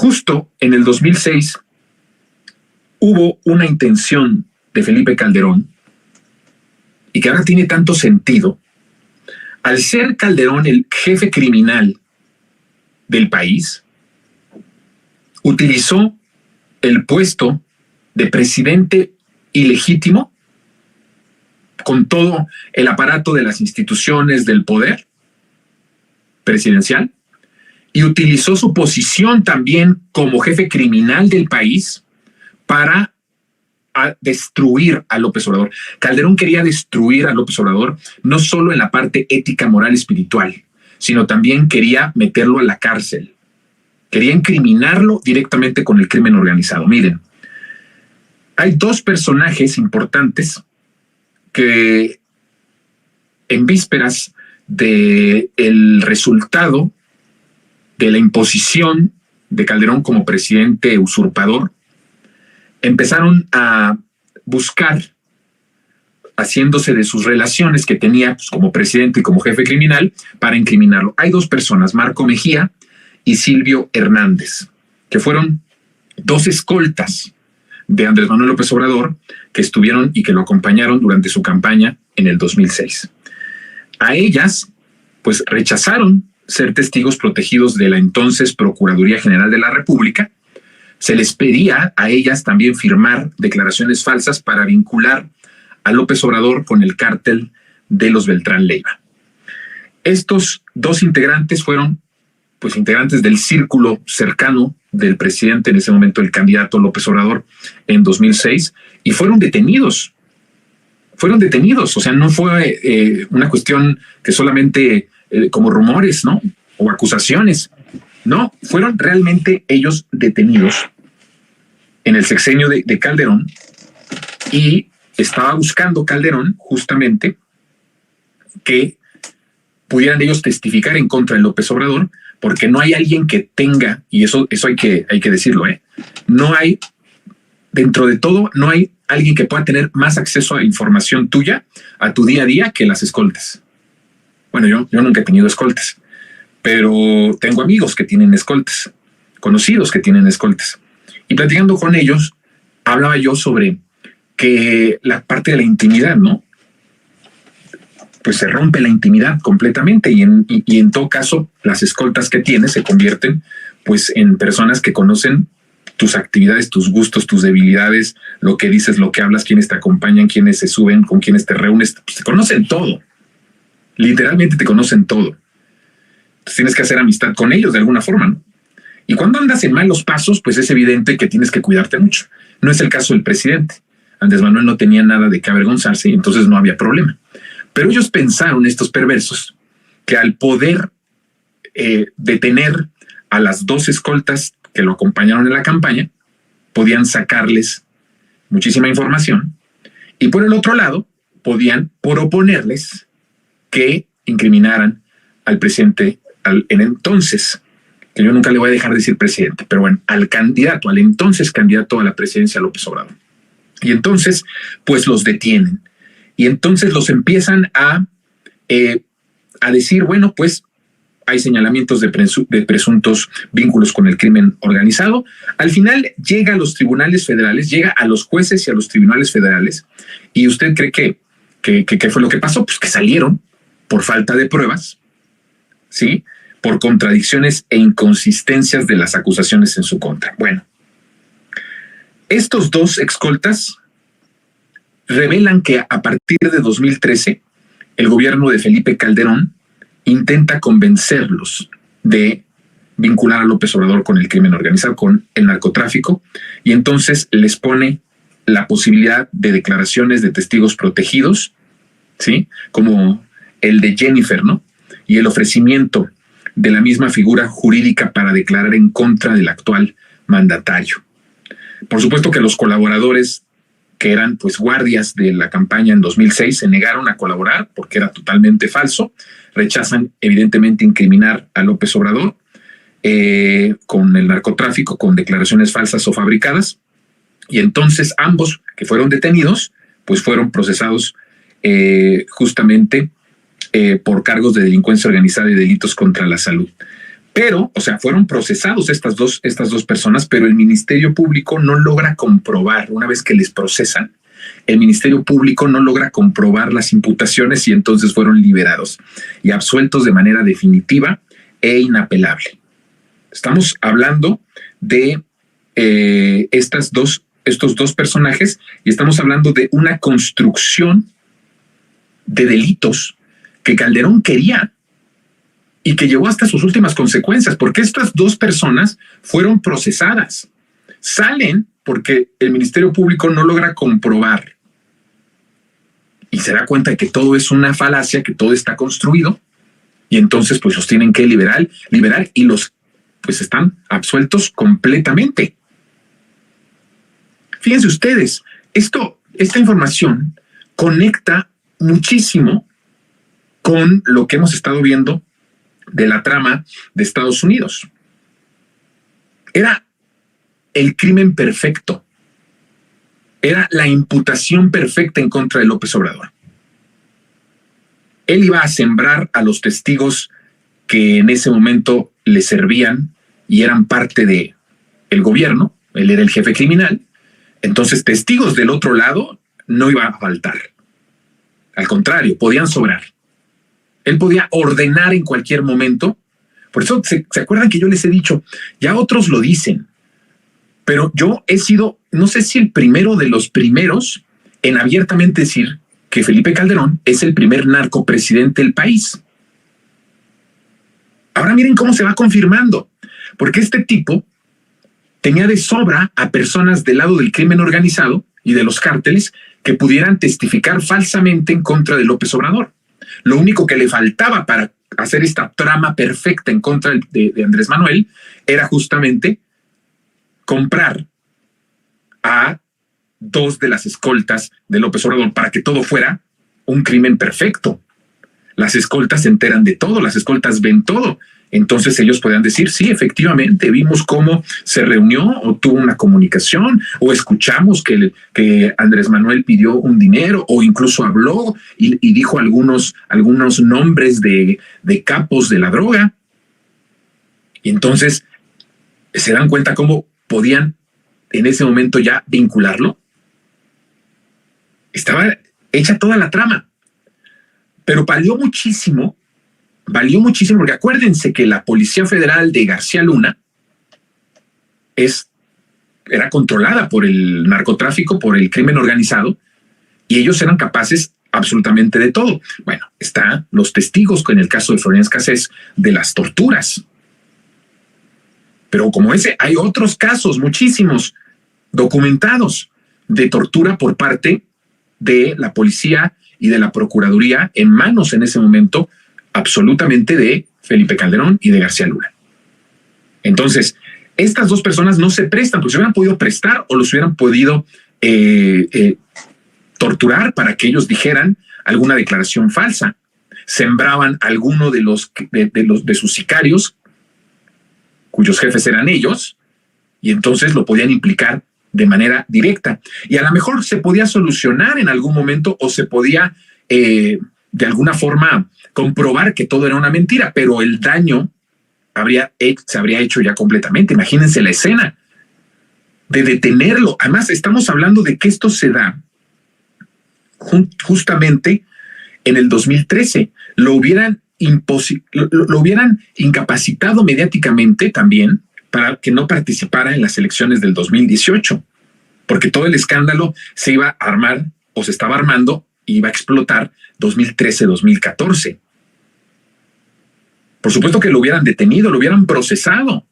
justo en el 2006 hubo una intención de Felipe Calderón, y que ahora tiene tanto sentido, al ser Calderón el jefe criminal del país, utilizó el puesto de presidente ilegítimo con todo el aparato de las instituciones del poder presidencial, y utilizó su posición también como jefe criminal del país para destruir a López Obrador. Calderón quería destruir a López Obrador no solo en la parte ética, moral, espiritual, sino también quería meterlo a la cárcel. Quería incriminarlo directamente con el crimen organizado. Miren, hay dos personajes importantes que en vísperas del resultado de la imposición de Calderón como presidente usurpador, empezaron a buscar, haciéndose de sus relaciones que tenía pues, como presidente y como jefe criminal, para incriminarlo. Hay dos personas, Marco Mejía y Silvio Hernández, que fueron dos escoltas de Andrés Manuel López Obrador, que estuvieron y que lo acompañaron durante su campaña en el 2006. A ellas, pues rechazaron ser testigos protegidos de la entonces Procuraduría General de la República. Se les pedía a ellas también firmar declaraciones falsas para vincular a López Obrador con el cártel de los Beltrán Leiva. Estos dos integrantes fueron pues integrantes del círculo cercano del presidente, en ese momento el candidato López Obrador, en 2006, y fueron detenidos. Fueron detenidos, o sea, no fue una cuestión que solamente como rumores, ¿no? O acusaciones. No, fueron realmente ellos detenidos en el sexenio de Calderón, y estaba buscando Calderón justamente que pudieran ellos testificar en contra de López Obrador, porque no hay alguien que tenga, y eso hay que decirlo, no hay, dentro de todo, no hay alguien que pueda tener más acceso a información tuya, a tu día a día, que las escoltas. Bueno, yo nunca he tenido escoltas, pero tengo amigos que tienen escoltas, conocidos que tienen escoltas. Y platicando con ellos, hablaba yo sobre que la parte de la intimidad, ¿no? Pues se rompe la intimidad completamente, y en todo caso las escoltas que tienes se convierten pues en personas que conocen tus actividades, tus gustos, tus debilidades, lo que dices, lo que hablas, quiénes te acompañan, quiénes se suben, con quiénes te reúnes, pues te conocen todo. Literalmente te conocen todo. Entonces tienes que hacer amistad con ellos de alguna forma, ¿no? Y cuando andas en malos pasos, pues es evidente que tienes que cuidarte mucho. No es el caso del presidente. Andrés Manuel no tenía nada de qué avergonzarse y entonces no había problema. Pero ellos pensaron, estos perversos, que al poder detener a las dos escoltas que lo acompañaron en la campaña, podían sacarles muchísima información, y por el otro lado podían proponerles que incriminaran al presidente, en entonces, que yo nunca le voy a dejar de decir presidente, pero bueno, al candidato, al entonces candidato a la presidencia, López Obrador. Y entonces, pues los detienen. Y entonces los empiezan a decir, bueno, pues hay señalamientos de presuntos vínculos con el crimen organizado. Al final llega a los tribunales federales, llega a los jueces y a los tribunales federales. ¿Y usted cree que fue lo que pasó? Pues que salieron por falta de pruebas, ¿sí? Por contradicciones e inconsistencias de las acusaciones en su contra. Bueno, estos dos escoltas revelan que a partir de 2013 el gobierno de Felipe Calderón intenta convencerlos de vincular a López Obrador con el crimen organizado, con el narcotráfico, y entonces les pone la posibilidad de declaraciones de testigos protegidos, ¿sí? Como el de Jennifer, ¿no? Y el ofrecimiento de la misma figura jurídica para declarar en contra del actual mandatario. Por supuesto que los colaboradores, que eran pues guardias de la campaña en 2006, se negaron a colaborar porque era totalmente falso. Rechazan evidentemente incriminar a López Obrador con el narcotráfico, con declaraciones falsas o fabricadas, y entonces ambos que fueron detenidos pues fueron procesados justamente por cargos de delincuencia organizada y delitos contra la salud. Pero, o sea, fueron procesados estas dos personas, pero el Ministerio Público no logra comprobar, una vez que les procesan, el Ministerio Público no logra comprobar las imputaciones y entonces fueron liberados y absueltos de manera definitiva e inapelable. Estamos hablando de estos dos personajes y estamos hablando de una construcción de delitos que Calderón quería y que llegó hasta sus últimas consecuencias, porque estas dos personas fueron procesadas. Salen porque el Ministerio Público no logra comprobar y se da cuenta de que todo es una falacia, que todo está construido, y entonces pues los tienen que liberar y los pues están absueltos completamente. Fíjense ustedes, esta información conecta muchísimo con lo que hemos estado viendo de la trama de Estados Unidos. Era el crimen perfecto. Era la imputación perfecta en contra de López Obrador. Él iba a sembrar a los testigos que en ese momento le servían y eran parte de el gobierno. Él era el jefe criminal. Entonces, testigos del otro lado no iban a faltar. Al contrario, podían sobrar. Él podía ordenar en cualquier momento. Por eso, ¿se acuerdan que yo les he dicho? Ya otros lo dicen. Pero yo he sido, no sé si el primero de los primeros en abiertamente decir que Felipe Calderón es el primer narcopresidente del país. Ahora miren cómo se va confirmando. Porque este tipo tenía de sobra a personas del lado del crimen organizado y de los cárteles que pudieran testificar falsamente en contra de López Obrador. Lo único que le faltaba para hacer esta trama perfecta en contra de Andrés Manuel era justamente comprar a dos de las escoltas de López Obrador para que todo fuera un crimen perfecto. Las escoltas se enteran de todo, las escoltas ven todo. Entonces ellos podían decir, sí, efectivamente, vimos cómo se reunió o tuvo una comunicación o escuchamos que Andrés Manuel pidió un dinero o incluso habló y dijo algunos nombres de capos de la droga. Y entonces se dan cuenta cómo podían en ese momento ya vincularlo. Estaba hecha toda la trama, pero valió muchísimo porque acuérdense que la Policía Federal de García Luna era controlada por el narcotráfico, por el crimen organizado, y ellos eran capaces absolutamente de todo. Bueno, están los testigos en el caso de Florian Cassés de las torturas. Pero como ese, hay otros casos, muchísimos, documentados de tortura por parte de la policía y de la Procuraduría en manos en ese momento absolutamente de Felipe Calderón y de García Luna. Entonces, estas dos personas no se prestan, porque se hubieran podido prestar o los hubieran podido torturar para que ellos dijeran alguna declaración falsa. Sembraban a alguno de sus sicarios, cuyos jefes eran ellos, y entonces lo podían implicar de manera directa. Y a lo mejor se podía solucionar en algún momento o se podía de alguna forma comprobar que todo era una mentira, pero el daño se habría hecho ya completamente. Imagínense la escena de detenerlo. Además, estamos hablando de que esto se da justamente en el 2013. Lo hubieran incapacitado mediáticamente también para que no participara en las elecciones del 2018, porque todo el escándalo se iba a armar o se estaba armando y iba a explotar 2013-2014. Por supuesto que lo hubieran detenido, lo hubieran procesado.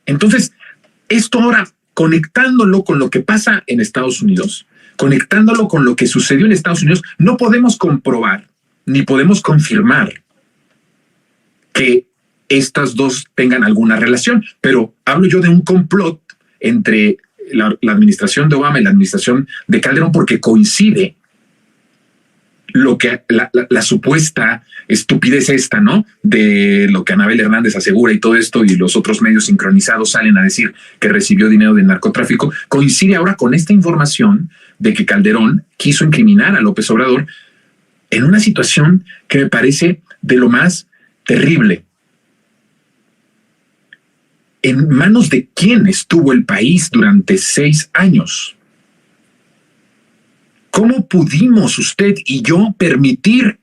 Entonces, esto ahora, conectándolo con lo que pasa en Estados Unidos, conectándolo con lo que sucedió en Estados Unidos, no podemos comprobar ni podemos confirmar que estas dos tengan alguna relación, pero hablo yo de un complot entre la administración de Obama y la administración de Calderón, porque coincide lo que la supuesta estupidez esta, ¿no? De lo que Anabel Hernández asegura y todo esto, y los otros medios sincronizados salen a decir que recibió dinero del narcotráfico, coincide ahora con esta información de que Calderón quiso incriminar a López Obrador en una situación que me parece de lo más terrible. ¿En manos de quién estuvo el país durante 6 años? ¿Cómo pudimos usted y yo permitir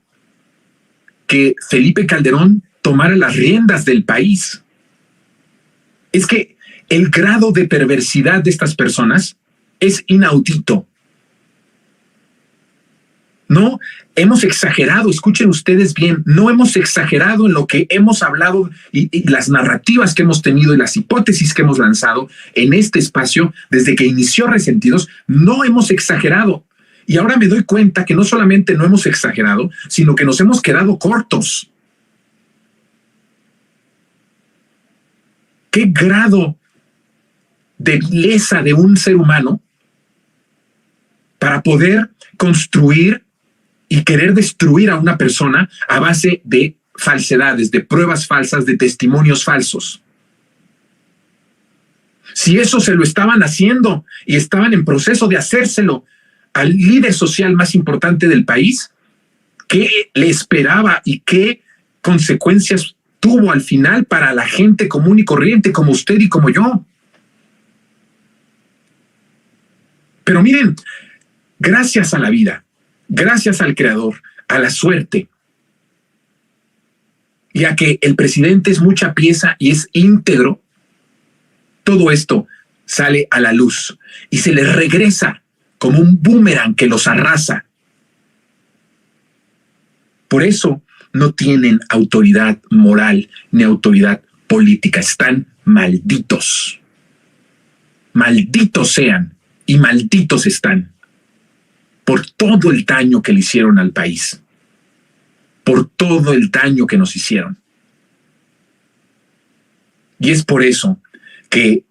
que Felipe Calderón tomara las riendas del país? Es que el grado de perversidad de estas personas es inaudito. No hemos exagerado, escuchen ustedes bien, no hemos exagerado en lo que hemos hablado y las narrativas que hemos tenido y las hipótesis que hemos lanzado en este espacio desde que inició Resentidos, no hemos exagerado. Y ahora me doy cuenta que no solamente no hemos exagerado, sino que nos hemos quedado cortos. ¿Qué grado de vileza de un ser humano para poder construir y querer destruir a una persona a base de falsedades, de pruebas falsas, de testimonios falsos? Si eso se lo estaban haciendo y estaban en proceso de hacérselo al líder social más importante del país, ¿qué le esperaba y qué consecuencias tuvo al final para la gente común y corriente como usted y como yo? Pero miren, gracias a la vida, gracias al Creador, a la suerte, y a que el presidente es mucha pieza y es íntegro, todo esto sale a la luz y se le regresa como un boomerang que los arrasa. Por eso no tienen autoridad moral ni autoridad política. Están malditos. Malditos sean y malditos están por todo el daño que le hicieron al país, por todo el daño que nos hicieron. Y es por eso que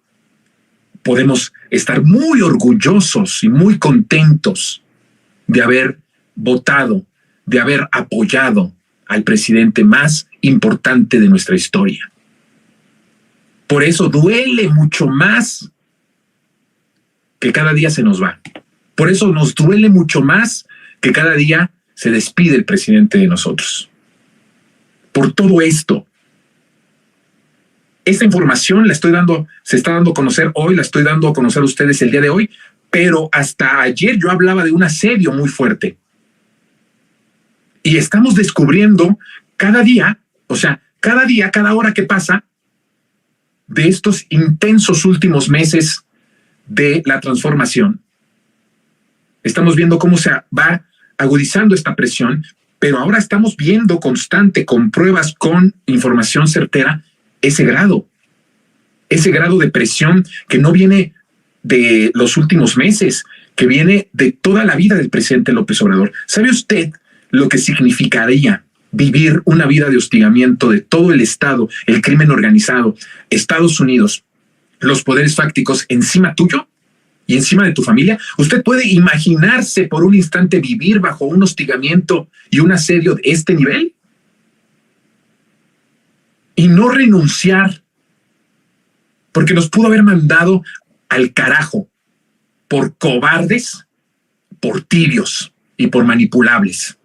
podemos estar muy orgullosos y muy contentos de haber votado, de haber apoyado al presidente más importante de nuestra historia. Por eso duele mucho más que cada día se nos va. Por eso nos duele mucho más que cada día se despide el presidente de nosotros. Por todo esto, esta información se está dando a conocer hoy, la estoy dando a conocer a ustedes el día de hoy, pero hasta ayer yo hablaba de un asedio muy fuerte. Y estamos descubriendo cada día, cada hora que pasa, de estos intensos últimos meses de la transformación. Estamos viendo cómo se va agudizando esta presión, pero ahora estamos viendo constante, con pruebas, con información certera, ese grado de presión que no viene de los últimos meses, que viene de toda la vida del presidente López Obrador. ¿Sabe usted lo que significaría vivir una vida de hostigamiento de todo el Estado, el crimen organizado, Estados Unidos, los poderes fácticos encima tuyo y encima de tu familia? ¿Usted puede imaginarse por un instante vivir bajo un hostigamiento y un asedio de este nivel? Y no renunciar, porque nos pudo haber mandado al carajo por cobardes, por tibios y por manipulables.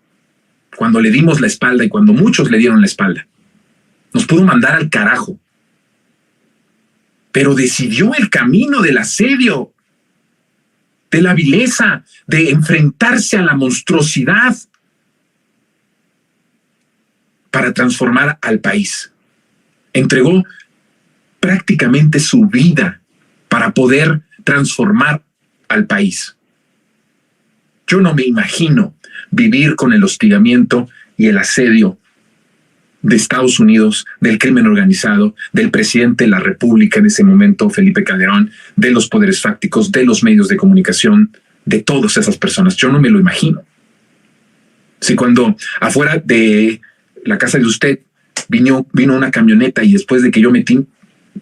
Cuando le dimos la espalda y cuando muchos le dieron la espalda, nos pudo mandar al carajo. Pero decidió el camino del asedio, de la vileza, de enfrentarse a la monstruosidad para transformar al país. Entregó prácticamente su vida para poder transformar al país. Yo no me imagino vivir con el hostigamiento y el asedio de Estados Unidos, del crimen organizado, del presidente de la República en ese momento, Felipe Calderón, de los poderes fácticos, de los medios de comunicación, de todas esas personas. Yo no me lo imagino. Si cuando afuera de la casa de usted vino una camioneta y después de que yo metí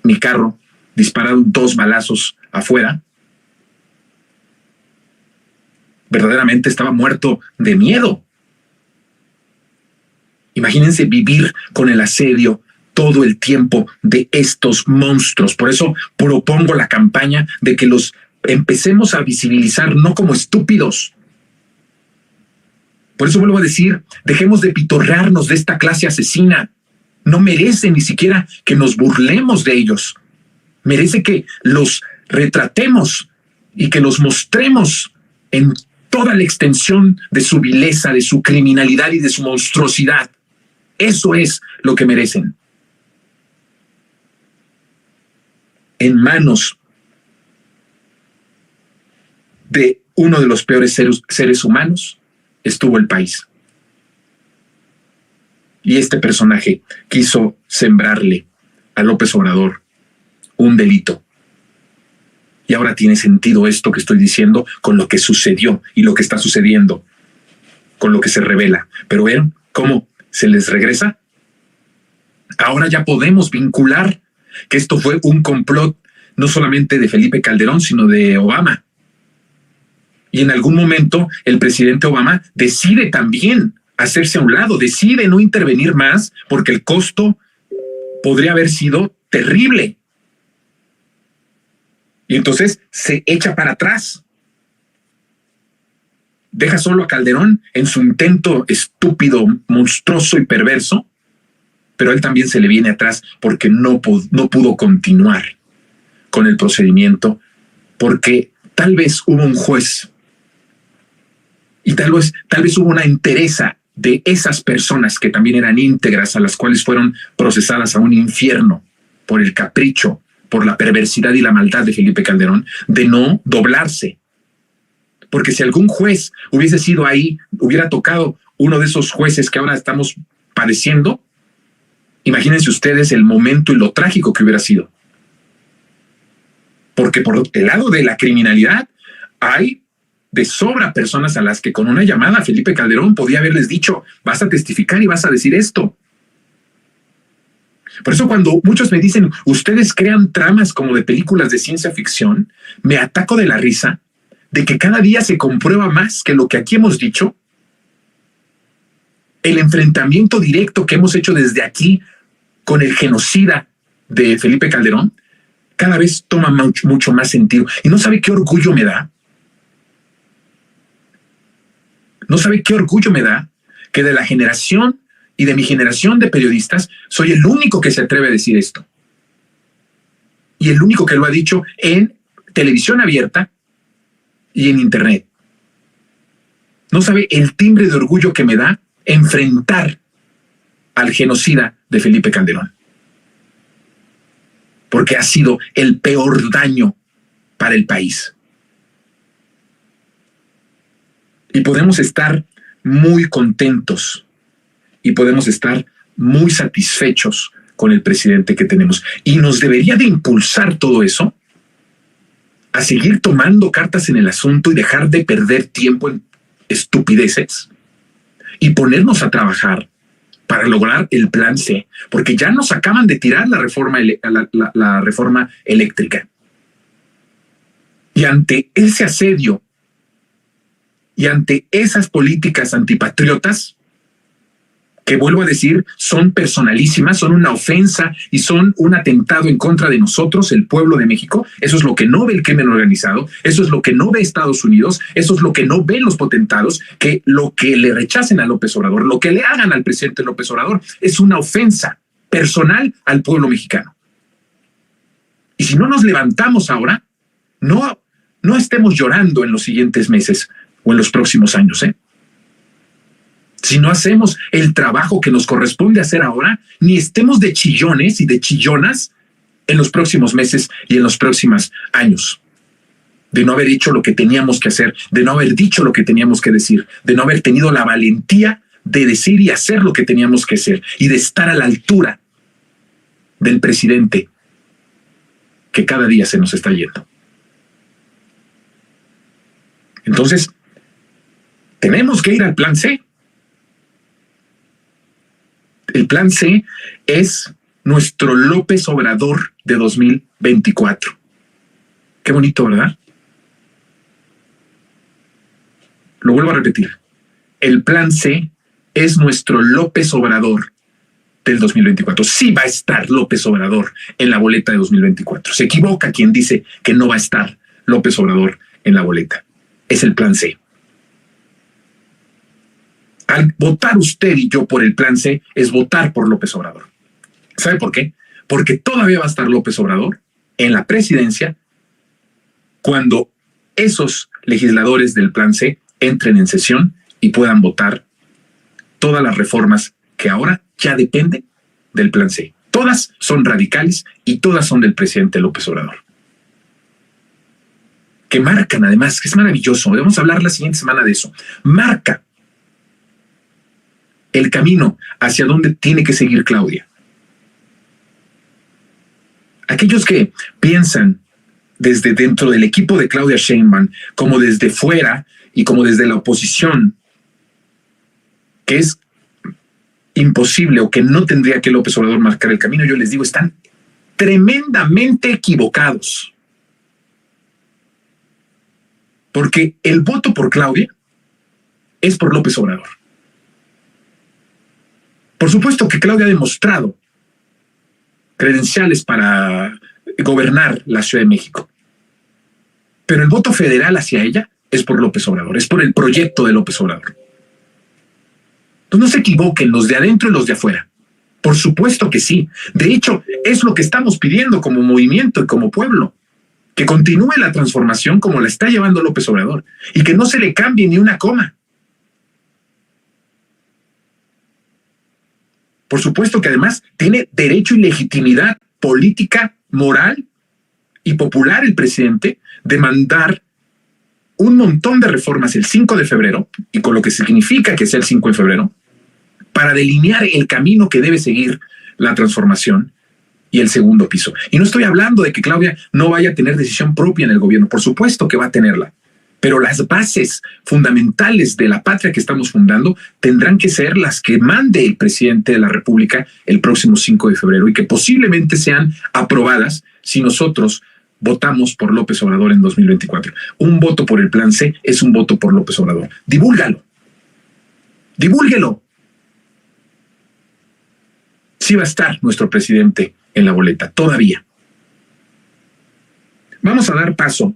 mi carro, dispararon 2 balazos afuera, verdaderamente estaba muerto de miedo. Imagínense vivir con el asedio todo el tiempo de estos monstruos. Por eso propongo la campaña de que los empecemos a visibilizar no como estúpidos. Por eso vuelvo a decir, dejemos de pitorrearnos de esta clase asesina. No merecen ni siquiera que nos burlemos de ellos. Merece que los retratemos y que los mostremos en toda la extensión de su vileza, de su criminalidad y de su monstruosidad. Eso es lo que merecen. En manos de uno de los peores seres humanos estuvo el país. Y este personaje quiso sembrarle a López Obrador un delito. Y ahora tiene sentido esto que estoy diciendo con lo que sucedió y lo que está sucediendo, con lo que se revela. Pero ¿ven cómo se les regresa? Ahora ya podemos vincular que esto fue un complot no solamente de Felipe Calderón, sino de Obama. Y en algún momento el presidente Obama decide también hacerse a un lado, decide no intervenir más porque el costo podría haber sido terrible. Y entonces se echa para atrás. Deja solo a Calderón en su intento estúpido, monstruoso y perverso, pero él también se le viene atrás porque no pudo continuar con el procedimiento, porque tal vez hubo un juez y tal vez hubo una entereza de esas personas que también eran íntegras, a las cuales fueron procesadas a un infierno por el capricho, por la perversidad y la maldad de Felipe Calderón, de no doblarse. Porque si algún juez hubiese sido ahí, hubiera tocado uno de esos jueces que ahora estamos padeciendo, imagínense ustedes el momento y lo trágico que hubiera sido. Porque por el lado de la criminalidad hay de sobra personas a las que con una llamada Felipe Calderón podía haberles dicho: vas a testificar y vas a decir esto. Por eso cuando muchos me dicen, ustedes crean tramas como de películas de ciencia ficción, me ataco de la risa de que cada día se comprueba más que lo que aquí hemos dicho, el enfrentamiento directo que hemos hecho desde aquí con el genocida de Felipe Calderón, cada vez toma mucho más sentido. ¿Y no sabe qué orgullo me da? ¿No sabe qué orgullo me da que de la generación y de mi generación de periodistas soy el único que se atreve a decir esto? Y el único que lo ha dicho en televisión abierta y en internet. ¿No sabe el timbre de orgullo que me da enfrentar al genocida de Felipe Calderón? Porque ha sido el peor daño para el país. Y podemos estar muy contentos y podemos estar muy satisfechos con el presidente que tenemos. Y nos debería de impulsar todo eso a seguir tomando cartas en el asunto y dejar de perder tiempo en estupideces y ponernos a trabajar para lograr el plan C, porque ya nos acaban de tirar la reforma eléctrica. Y ante ese asedio y ante esas políticas antipatriotas, que vuelvo a decir, son personalísimas, son una ofensa y son un atentado en contra de nosotros, el pueblo de México. Eso es lo que no ve el crimen organizado, eso es lo que no ve Estados Unidos, eso es lo que no ven los potentados, que lo que le rechacen a López Obrador, lo que le hagan al presidente López Obrador, es una ofensa personal al pueblo mexicano. Y si no nos levantamos ahora, no estemos llorando en los siguientes meses o en los próximos años, Si no hacemos el trabajo que nos corresponde hacer ahora, ni estemos de chillones y de chillonas en los próximos meses y en los próximos años. De no haber hecho lo que teníamos que hacer, de no haber dicho lo que teníamos que decir, de no haber tenido la valentía de decir y hacer lo que teníamos que hacer y de estar a la altura del presidente que cada día se nos está yendo. Entonces, tenemos que ir al plan C. El plan C es nuestro López Obrador de 2024. Qué bonito, ¿verdad? Lo vuelvo a repetir. El plan C es nuestro López Obrador del 2024. Sí va a estar López Obrador en la boleta de 2024. Se equivoca quien dice que no va a estar López Obrador en la boleta. Es el plan C. Al votar usted y yo por el plan C, es votar por López Obrador. ¿Sabe por qué? Porque todavía va a estar López Obrador en la presidencia cuando esos legisladores del Plan C entren en sesión y puedan votar todas las reformas que ahora ya dependen del Plan C. Todas son radicales y todas son del presidente López Obrador. Que marcan, además, que es maravilloso, vamos a hablar la siguiente semana de eso, marca el camino hacia donde tiene que seguir Claudia. Aquellos que piensan desde dentro del equipo de Claudia Sheinbaum, como desde fuera y como desde la oposición, que es imposible o que no tendría que López Obrador marcar el camino, yo les digo, están tremendamente equivocados. Porque el voto por Claudia es por López Obrador. Por supuesto que Claudia ha demostrado credenciales para gobernar la Ciudad de México. Pero el voto federal hacia ella es por López Obrador, es por el proyecto de López Obrador. Entonces no se equivoquen los de adentro y los de afuera. Por supuesto que sí. De hecho, es lo que estamos pidiendo como movimiento y como pueblo. Que continúe la transformación como la está llevando López Obrador y que no se le cambie ni una coma. Por supuesto que además tiene derecho y legitimidad política, moral y popular el presidente de mandar un montón de reformas el 5 de febrero, y con lo que significa que sea el 5 de febrero, para delinear el camino que debe seguir la transformación y el segundo piso. Y no estoy hablando de que Claudia no vaya a tener decisión propia en el gobierno, por supuesto que va a tenerla, pero las bases fundamentales de la patria que estamos fundando tendrán que ser las que mande el presidente de la República el próximo 5 de febrero y que posiblemente sean aprobadas si nosotros votamos por López Obrador en 2024. Un voto por el Plan C es un voto por López Obrador. Divúlgalo. Divúlguelo. Sí va a estar nuestro presidente en la boleta, todavía. Vamos a dar paso